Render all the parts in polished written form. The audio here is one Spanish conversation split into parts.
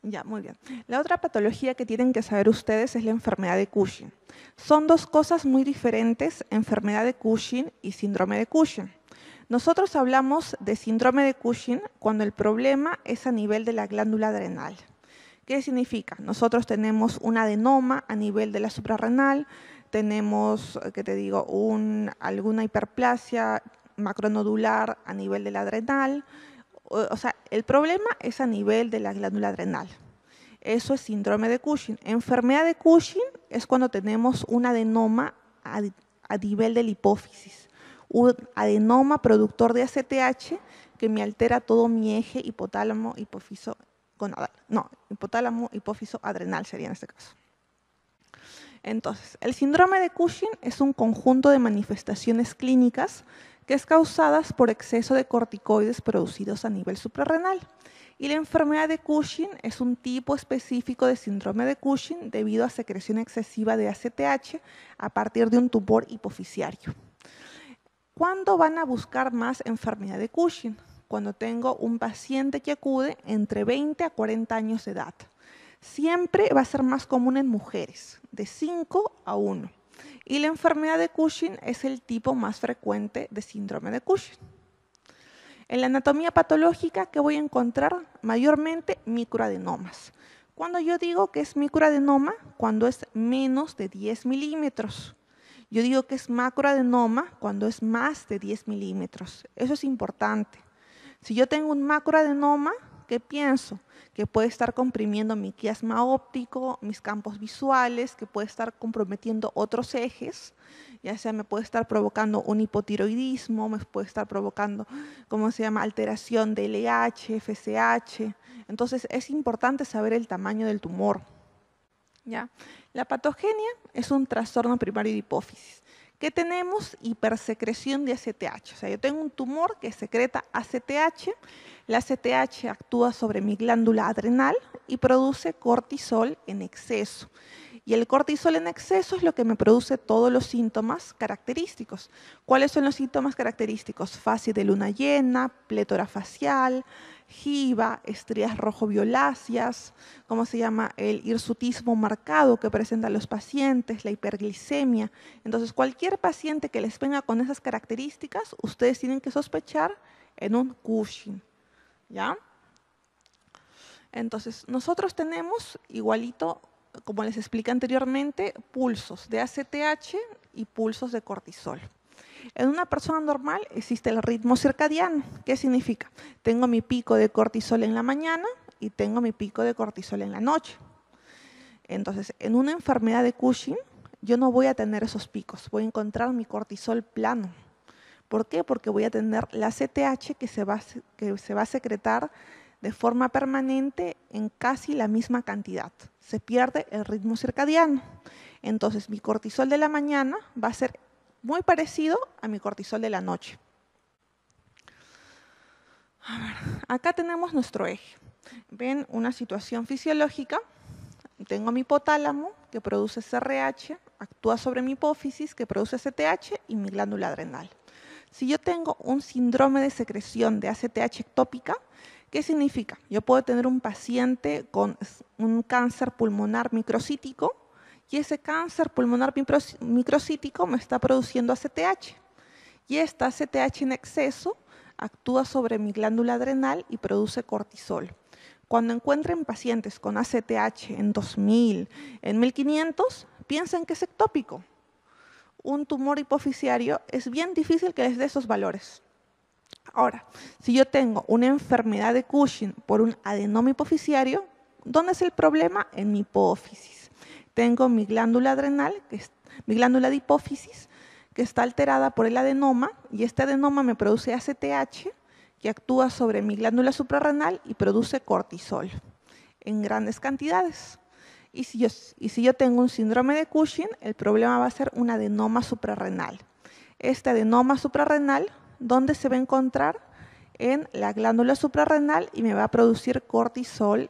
Ya, muy bien. La otra patología que tienen que saber ustedes es la enfermedad de Cushing. Son dos cosas muy diferentes, enfermedad de Cushing y síndrome de Cushing. Nosotros hablamos de síndrome de Cushing cuando el problema es a nivel de la glándula adrenal. ¿Qué significa? Nosotros tenemos un adenoma a nivel de la suprarrenal, tenemos, ¿qué te digo?, alguna hiperplasia macronodular a nivel de la adrenal. O sea, el problema es a nivel de la glándula adrenal. Eso es síndrome de Cushing. Enfermedad de Cushing es cuando tenemos un adenoma a nivel de la hipófisis. Un adenoma productor de ACTH que me altera todo mi eje hipotálamo, hipófiso, hipotálamo, hipófiso, adrenal sería en este caso. Entonces, el síndrome de Cushing es un conjunto de manifestaciones clínicas que es causadas por exceso de corticoides producidos a nivel suprarrenal. Y la enfermedad de Cushing es un tipo específico de síndrome de Cushing debido a secreción excesiva de ACTH a partir de un tumor hipofisiario. ¿Cuándo van a buscar más enfermedad de Cushing? Cuando tengo un paciente que acude entre 20 a 40 años de edad. Siempre va a ser más común en mujeres, de 5 a 1. Y la enfermedad de Cushing es el tipo más frecuente de síndrome de Cushing. En la anatomía patológica, ¿qué voy a encontrar? Mayormente microadenomas. Cuando yo digo que es microadenoma, cuando es menos de 10 milímetros. Yo digo que es macroadenoma cuando es más de 10 milímetros. Eso es importante. Si yo tengo un macroadenoma, ¿qué pienso? Que puede estar comprimiendo mi quiasma óptico, mis campos visuales, que puede estar comprometiendo otros ejes, ya sea me puede estar provocando un hipotiroidismo, me puede estar provocando, alteración de LH, FSH. Entonces es importante saber el tamaño del tumor. ¿Ya? La patogenia es un trastorno primario de hipófisis. ¿Qué tenemos? Hipersecreción de ACTH. O sea, yo tengo un tumor que secreta ACTH, la ACTH actúa sobre mi glándula adrenal y produce cortisol en exceso. Y el cortisol en exceso es lo que me produce todos los síntomas característicos. ¿Cuáles son los síntomas característicos? Fase de luna llena, plétora facial, giba, estrías rojo-violáceas, el hirsutismo marcado que presentan los pacientes, la hiperglicemia. Entonces, cualquier paciente que les venga con esas características, ustedes tienen que sospechar en un Cushing, ¿ya? Entonces, nosotros tenemos igualito, como les expliqué anteriormente, pulsos de ACTH y pulsos de cortisol. En una persona normal existe el ritmo circadiano. ¿Qué significa? Tengo mi pico de cortisol en la mañana y tengo mi pico de cortisol en la noche. Entonces, en una enfermedad de Cushing, yo no voy a tener esos picos. Voy a encontrar mi cortisol plano. ¿Por qué? Porque voy a tener la ACTH que se va a secretar de forma permanente en casi la misma cantidad. Se pierde el ritmo circadiano. Entonces, mi cortisol de la mañana va a ser muy parecido a mi cortisol de la noche. A ver, acá tenemos nuestro eje. Ven una situación fisiológica. Tengo mi hipotálamo que produce CRH, actúa sobre mi hipófisis que produce ACTH y mi glándula adrenal. Si yo tengo un síndrome de secreción de ACTH ectópica, ¿qué significa? Yo puedo tener un paciente con un cáncer pulmonar microcítico y ese cáncer pulmonar microcítico me está produciendo ACTH. Y esta ACTH en exceso actúa sobre mi glándula adrenal y produce cortisol. Cuando encuentren pacientes con ACTH en 2000, en 1500, piensen que es ectópico. Un tumor hipofisiario es bien difícil que les dé esos valores. Ahora, si yo tengo una enfermedad de Cushing por un adenoma hipofisiario, ¿dónde es el problema? En mi hipófisis. Tengo mi glándula adrenal, mi glándula de hipófisis, que está alterada por el adenoma, y este adenoma me produce ACTH, que actúa sobre mi glándula suprarrenal y produce cortisol en grandes cantidades. Y si yo tengo un síndrome de Cushing, el problema va a ser un adenoma suprarrenal. Este adenoma suprarrenal, ¿dónde se va a encontrar? En la glándula suprarrenal y me va a producir cortisol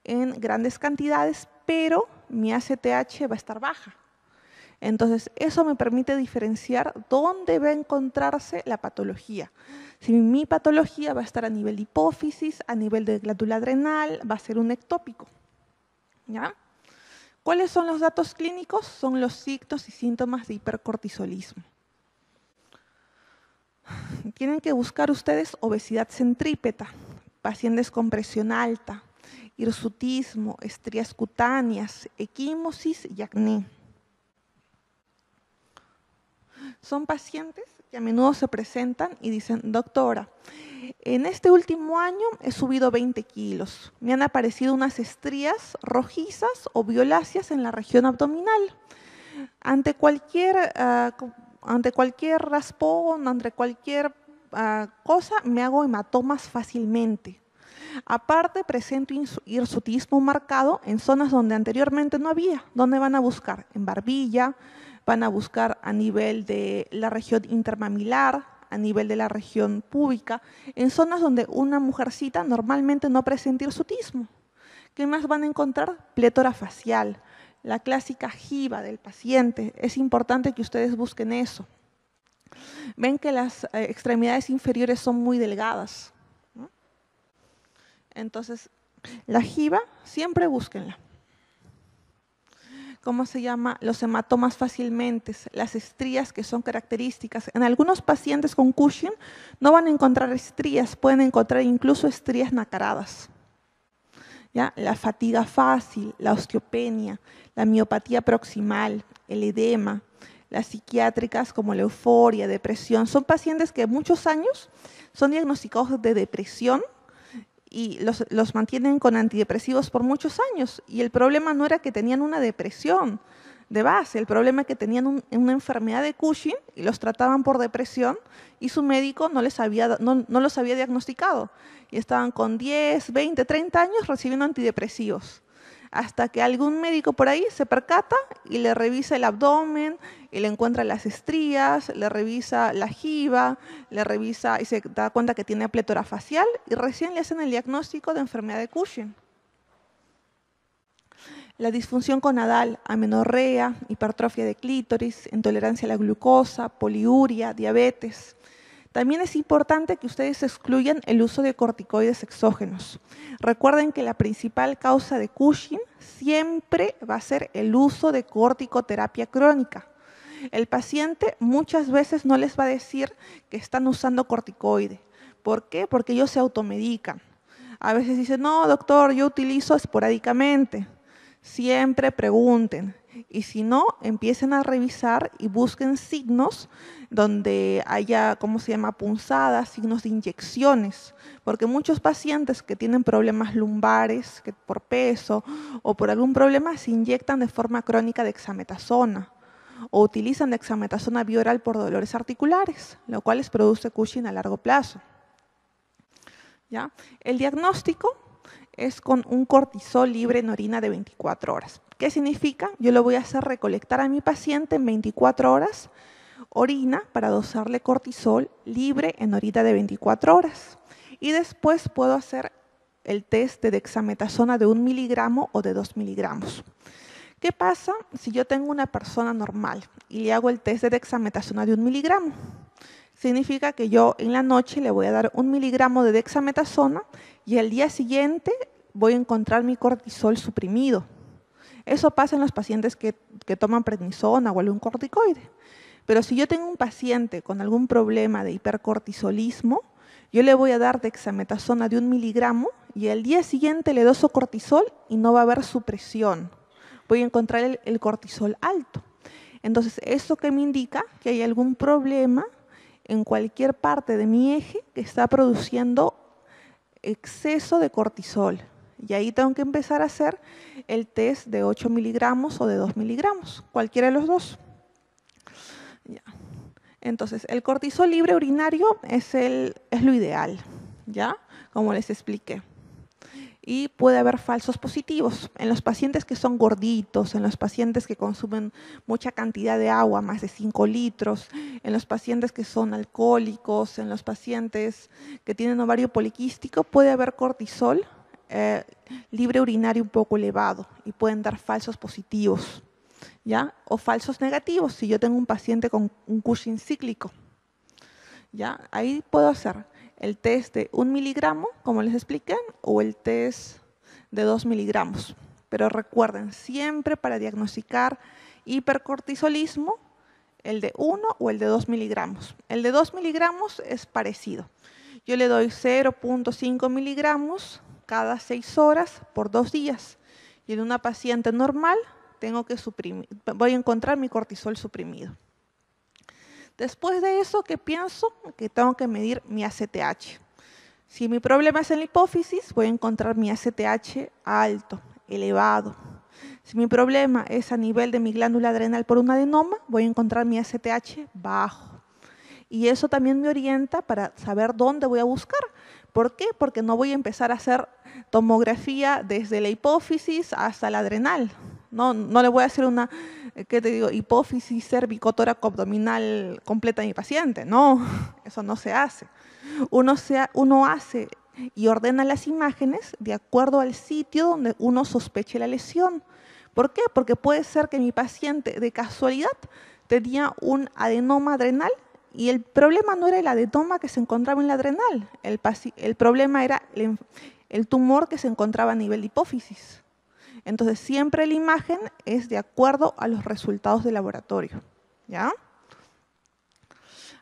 en grandes cantidades, pero mi ACTH va a estar baja. Entonces, eso me permite diferenciar dónde va a encontrarse la patología. Si mi patología va a estar a nivel de hipófisis, a nivel de glándula adrenal, va a ser un ectópico. ¿Ya? ¿Cuáles son los datos clínicos? Son los signos y síntomas de hipercortisolismo. Tienen que buscar ustedes obesidad centrípeta, pacientes con presión alta, hirsutismo, estrías cutáneas, equimosis y acné. Son pacientes que a menudo se presentan y dicen, doctora, en este último año he subido 20 kilos. Me han aparecido unas estrías rojizas o violáceas en la región abdominal. Ante cualquier raspón, ante cualquier cosa, me hago hematomas fácilmente. Aparte, presento hirsutismo marcado en zonas donde anteriormente no había. ¿Dónde van a buscar? En barbilla, van a buscar a nivel de la región intermamilar, a nivel de la región púbica, en zonas donde una mujercita normalmente no presenta hirsutismo. ¿Qué más van a encontrar? Plétora facial, la clásica jiba del paciente. Es importante que ustedes busquen eso. Ven que las extremidades inferiores son muy delgadas, ¿no? Entonces, la jiba, siempre búsquenla. ¿Cómo se llama? Los hematomas fácilmente, las estrías que son características. En algunos pacientes con Cushing no van a encontrar estrías, pueden encontrar incluso estrías nacaradas. ¿Ya? La fatiga fácil, la osteopenia, la miopatía proximal, el edema, las psiquiátricas como la euforia, depresión. Son pacientes que muchos años son diagnosticados de depresión y los mantienen con antidepresivos por muchos años. Y el problema no era que tenían una depresión de base, el problema es que tenían una enfermedad de Cushing y los trataban por depresión y su médico no los había diagnosticado. Y estaban con 10, 20, 30 años recibiendo antidepresivos. Hasta que algún médico por ahí se percata y le revisa el abdomen, y le encuentra las estrías, le revisa la jiba, le revisa y se da cuenta que tiene plétora facial y recién le hacen el diagnóstico de enfermedad de Cushing. La disfunción conadal, amenorrea, hipertrofia de clítoris, intolerancia a la glucosa, poliuria, diabetes. También es importante que ustedes excluyan el uso de corticoides exógenos. Recuerden que la principal causa de Cushing siempre va a ser el uso de corticoterapia crónica. El paciente muchas veces no les va a decir que están usando corticoide. ¿Por qué? Porque ellos se automedican. A veces dicen, no, doctor, yo utilizo esporádicamente. Siempre pregunten. Y si no, empiecen a revisar y busquen signos donde haya, ¿cómo se llama?, punzadas, signos de inyecciones. Porque muchos pacientes que tienen problemas lumbares, que por peso o por algún problema, se inyectan de forma crónica dexametasona o utilizan dexametasona bioral por dolores articulares, lo cual les produce Cushing a largo plazo. ¿Ya? El diagnóstico es con un cortisol libre en orina de 24 horas. ¿Qué significa? Yo lo voy a hacer recolectar a mi paciente en 24 horas orina para dosarle cortisol libre en orina de 24 horas. Y después puedo hacer el test de dexametasona de 1 miligramo o de 2 miligramos. ¿Qué pasa si yo tengo una persona normal y le hago el test de dexametasona de 1 miligramo? Significa que yo en la noche le voy a dar 1 miligramo de dexametasona y al día siguiente voy a encontrar mi cortisol suprimido. Eso pasa en los pacientes que toman prednisona o algún corticoide. Pero si yo tengo un paciente con algún problema de hipercortisolismo, yo le voy a dar dexametasona de 1 miligramo y al día siguiente le doso cortisol y no va a haber supresión. Voy a encontrar el cortisol alto. Entonces, ¿eso qué me indica? Que hay algún problema en cualquier parte de mi eje que está produciendo exceso de cortisol. Y ahí tengo que empezar a hacer el test de 8 miligramos o de 2 miligramos, cualquiera de los dos. Ya. Entonces, el cortisol libre urinario es lo ideal, ¿ya? Como les expliqué. Y puede haber falsos positivos en los pacientes que son gorditos, en los pacientes que consumen mucha cantidad de agua, más de 5 litros, en los pacientes que son alcohólicos, en los pacientes que tienen ovario poliquístico, puede haber cortisol libre urinario un poco elevado y pueden dar falsos positivos. ¿ya? O falsos negativos, si yo tengo un paciente con un Cushing cíclico, ¿ya? Ahí puedo hacer el test de 1 miligramo, como les expliqué, o el test de 2 miligramos. Pero recuerden, siempre para diagnosticar hipercortisolismo, el de 1 o el de 2 miligramos. El de 2 miligramos es parecido. Yo le doy 0.5 miligramos cada 6 horas por 2 días. Y en una paciente normal voy a encontrar mi cortisol suprimido. Después de eso, ¿qué pienso? Que tengo que medir mi ACTH. Si mi problema es en la hipófisis, voy a encontrar mi ACTH alto, elevado. Si mi problema es a nivel de mi glándula adrenal por un adenoma, voy a encontrar mi ACTH bajo. Y eso también me orienta para saber dónde voy a buscar. ¿Por qué? Porque no voy a empezar a hacer tomografía desde la hipófisis hasta la adrenal. No le voy a hacer una, ¿qué te digo? Hipófisis cervicotóraco-abdominal completa a mi paciente. No, eso no se hace. Uno hace y ordena las imágenes de acuerdo al sitio donde uno sospeche la lesión. ¿Por qué? Porque puede ser que mi paciente de casualidad tenía un adenoma adrenal y el problema no era el adenoma que se encontraba en la adrenal. El problema era el tumor que se encontraba a nivel de hipófisis. Entonces, siempre la imagen es de acuerdo a los resultados de laboratorio, ¿ya?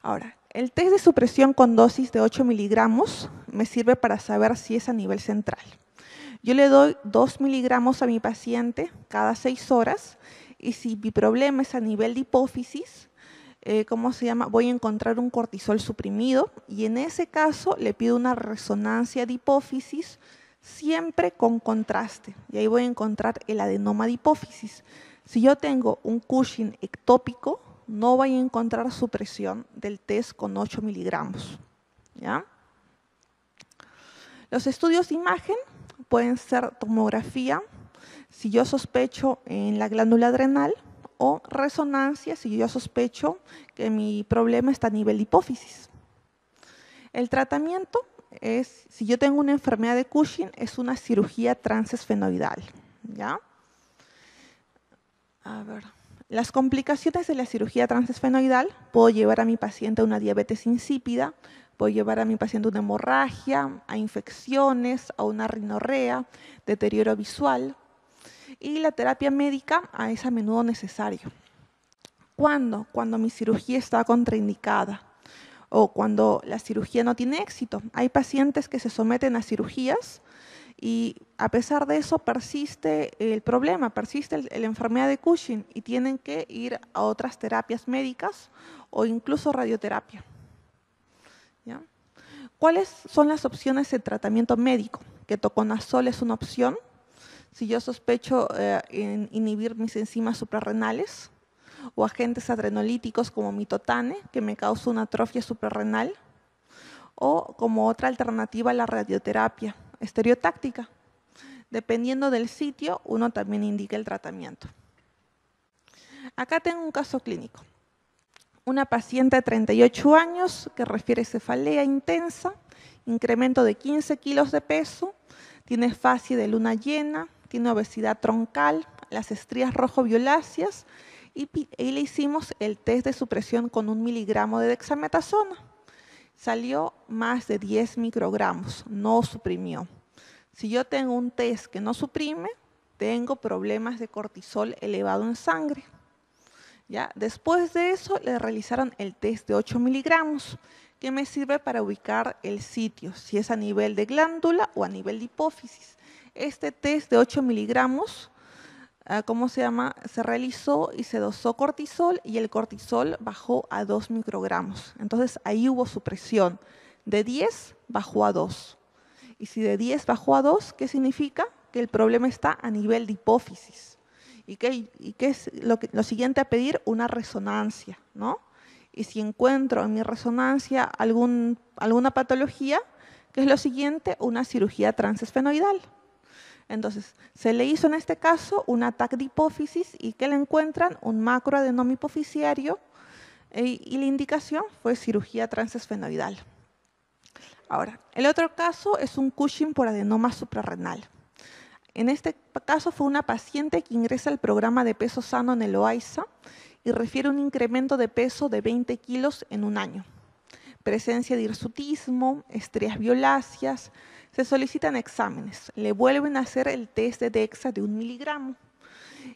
Ahora, el test de supresión con dosis de 8 miligramos me sirve para saber si es a nivel central. Yo le doy 2 miligramos a mi paciente cada 6 horas y si mi problema es a nivel de hipófisis, voy a encontrar un cortisol suprimido y en ese caso le pido una resonancia de hipófisis siempre con contraste y ahí voy a encontrar el adenoma de hipófisis. Si yo tengo un Cushing ectópico, no voy a encontrar supresión del test con 8 miligramos, ¿ya? Los estudios de imagen pueden ser tomografía, si yo sospecho en la glándula adrenal, o resonancia, si yo sospecho que mi problema está a nivel de hipófisis. El tratamiento es, si yo tengo una enfermedad de Cushing, es una cirugía transesfenoidal, ¿ya? A ver, las complicaciones de la cirugía transesfenoidal, puedo llevar a mi paciente a una diabetes insípida, puedo llevar a mi paciente a una hemorragia, a infecciones, a una rinorrea, deterioro visual. Y la terapia médica es a menudo necesario. ¿Cuándo? Cuando mi cirugía está contraindicada o cuando la cirugía no tiene éxito. Hay pacientes que se someten a cirugías y a pesar de eso persiste el problema, persiste la enfermedad de Cushing y tienen que ir a otras terapias médicas o incluso radioterapia, ¿ya? ¿Cuáles son las opciones de tratamiento médico? Ketoconazol es una opción. Si yo sospecho en inhibir mis enzimas suprarrenales o agentes adrenolíticos como mitotane, que me causa una atrofia suprarrenal, o como otra alternativa la radioterapia estereotáctica. Dependiendo del sitio, uno también indica el tratamiento. Acá tengo un caso clínico. Una paciente de 38 años que refiere cefalea intensa, incremento de 15 kilos de peso, tiene fascia de luna llena, tiene obesidad troncal, las estrías rojo-violáceas y le hicimos el test de supresión con 1 miligramo de dexametasona. Salió más de 10 microgramos, no suprimió. Si yo tengo un test que no suprime, tengo problemas de cortisol elevado en sangre, ¿ya? Después de eso le realizaron el test de 8 miligramos, que me sirve para ubicar el sitio, si es a nivel de glándula o a nivel de hipófisis. Este test de 8 miligramos, se realizó y se dosó cortisol y el cortisol bajó a 2 microgramos. Entonces ahí hubo supresión. De 10 bajó a 2. Y si de 10 bajó a 2, ¿qué significa? Que el problema está a nivel de hipófisis. ¿Y qué es lo siguiente a pedir? Una resonancia, ¿no? Y si encuentro en mi resonancia alguna patología, ¿qué es lo siguiente? Una cirugía transesfenoidal. Entonces, se le hizo en este caso un ataque de hipófisis y que le encuentran un macroadenoma hipofisiario y la indicación fue cirugía transesfenoidal. Ahora, el otro caso es un Cushing por adenoma suprarrenal. En este caso fue una paciente que ingresa al programa de peso sano en el OAISA y refiere un incremento de peso de 20 kilos en un año. Presencia de hirsutismo, estrías violáceas, se solicitan exámenes. Le vuelven a hacer el test de DEXA de 1 miligramo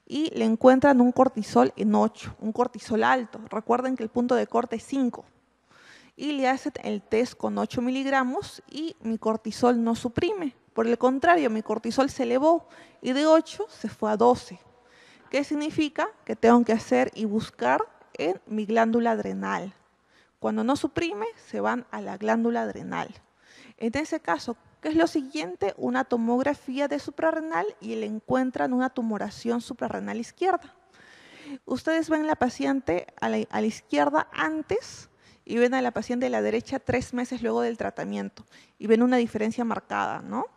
y le encuentran un cortisol en 8, un cortisol alto. Recuerden que el punto de corte es 5. Y le hacen el test con 8 miligramos y mi cortisol no suprime. Por el contrario, mi cortisol se elevó y de 8 se fue a 12. ¿Qué significa? Que tengo que hacer y buscar en mi glándula adrenal. Cuando no suprime, se van a la glándula adrenal. En ese caso, ¿qué es lo siguiente? Una tomografía de suprarrenal y le encuentran una tumoración suprarrenal izquierda. Ustedes ven la paciente a la izquierda antes y ven a la paciente a la derecha 3 meses luego del tratamiento y ven una diferencia marcada, ¿no?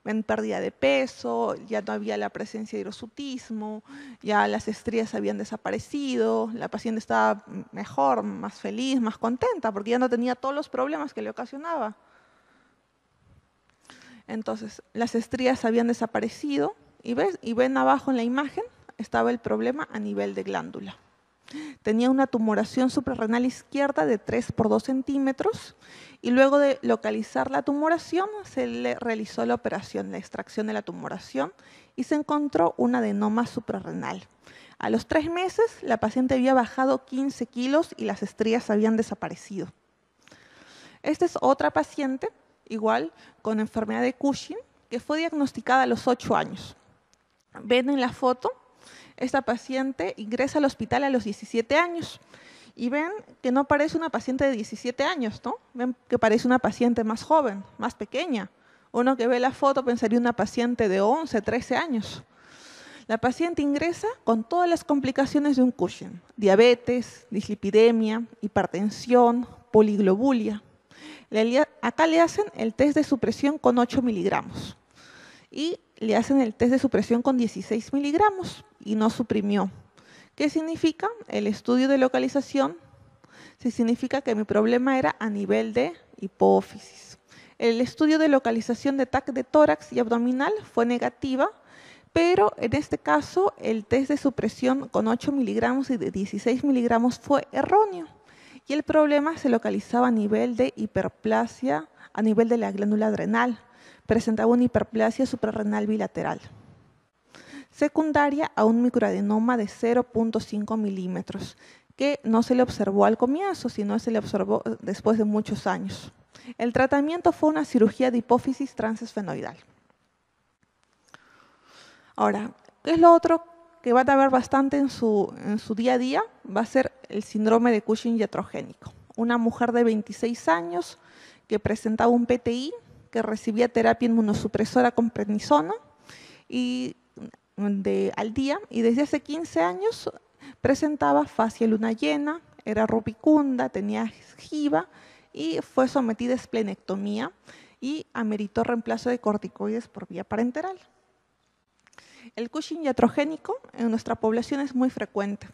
Ven pérdida de peso, ya no había la presencia de hirsutismo, ya las estrías habían desaparecido, la paciente estaba mejor, más feliz, más contenta, porque ya no tenía todos los problemas que le ocasionaba. Entonces, las estrías habían desaparecido y ven abajo en la imagen, estaba el problema a nivel de glándula. Tenía una tumoración suprarrenal izquierda de 3 por 2 centímetros y luego de localizar la tumoración se le realizó la operación, la extracción de la tumoración y se encontró un adenoma suprarrenal. A los 3 meses la paciente había bajado 15 kilos y las estrías habían desaparecido. Esta es otra paciente, igual con enfermedad de Cushing, que fue diagnosticada a los 8 años. Ven en la foto. Esta paciente ingresa al hospital a los 17 años y ven que no parece una paciente de 17 años, ¿no? Ven que parece una paciente más joven, más pequeña. Uno que ve la foto pensaría una paciente de 11, 13 años. La paciente ingresa con todas las complicaciones de un Cushing: diabetes, dislipidemia, hipertensión, poliglobulia. Acá le hacen el test de supresión con 8 miligramos y le hacen el test de supresión con 16 miligramos y no suprimió. ¿Qué significa? El estudio de localización significa que mi problema era a nivel de hipófisis. El estudio de localización de TAC de tórax y abdominal fue negativa, pero en este caso el test de supresión con 8 miligramos y de 16 miligramos fue erróneo. Y el problema se localizaba a nivel de hiperplasia, a nivel de la glándula adrenal. Presentaba una hiperplasia suprarrenal bilateral, secundaria a un microadenoma de 0.5 milímetros, que no se le observó al comienzo, sino se le observó después de muchos años. El tratamiento fue una cirugía de hipófisis transesfenoidal. Ahora, ¿qué es lo otro que van a ver bastante en su día a día? Va a ser el síndrome de Cushing iatrogénico. Una mujer de 26 años que presentaba un PTI, que recibía terapia inmunosupresora con prednisona al día y desde hace 15 años presentaba fascia luna llena, era rubicunda, tenía giba y fue sometida a esplenectomía y ameritó reemplazo de corticoides por vía parenteral. El Cushing iatrogénico en nuestra población es muy frecuente.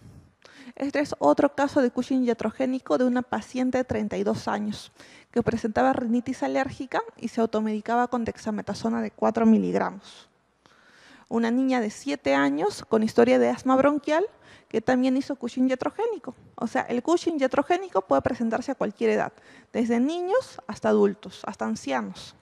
Este es otro caso de Cushing iatrogénico de una paciente de 32 años que presentaba rinitis alérgica y se automedicaba con dexametasona de 4 miligramos. Una niña de 7 años con historia de asma bronquial que también hizo Cushing iatrogénico. O sea, el Cushing iatrogénico puede presentarse a cualquier edad, desde niños hasta adultos, hasta ancianos.